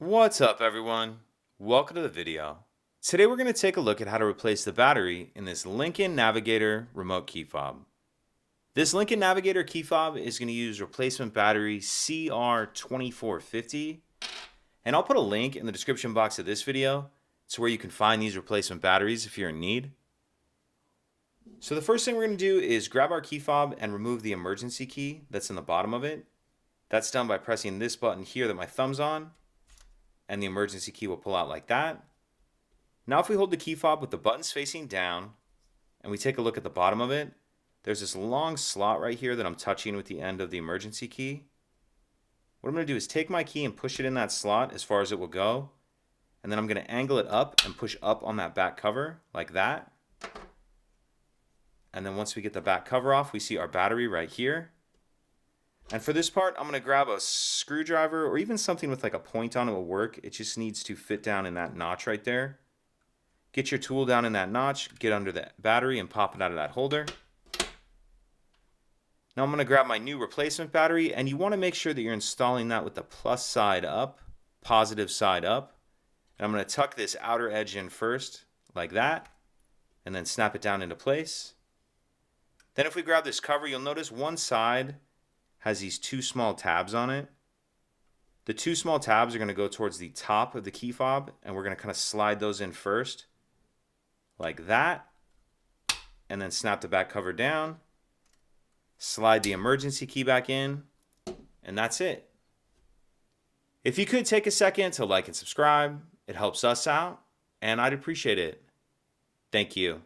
What's up, everyone? Welcome to the video. Today we're going to take a look at how to replace the battery in this Lincoln Navigator remote key fob. This Lincoln Navigator key fob is going to use replacement battery CR2450, and I'll put a link in the description box of this video to where you can find these replacement batteries if you're in need. So the first thing we're going to do is grab our key fob and remove the emergency key that's in the bottom of it. That's done by pressing this button here that my thumb's on, and the emergency key will pull out like that. Now if we hold the key fob with the buttons facing down and we take a look at the bottom of it, there's this long slot right here that I'm touching with the end of the emergency key. What I'm going to do is take my key and push it in that slot as far as it will go, and then I'm going to angle it up and push up on that back cover like that. And then once we get the back cover off, we see our battery right here. And for this part, I'm going to grab a screwdriver or even something with like a point on it will work. It just needs to fit down in that notch right there. Get your tool down in that notch, get under the battery and pop it out of that holder. Now I'm going to grab my new replacement battery, and you want to make sure that you're installing that with the plus side up, positive side up. And I'm going to tuck this outer edge in first like that, and then snap it down into place. Then if we grab this cover, you'll notice one side has these two small tabs on it. The two small tabs are going to go towards the top of the key fob, and we're going to kind of slide those in first like that, and then snap the back cover down, slide the emergency key back in, and that's it. If you could take a second to like and subscribe, it helps us out and I'd appreciate it. Thank you.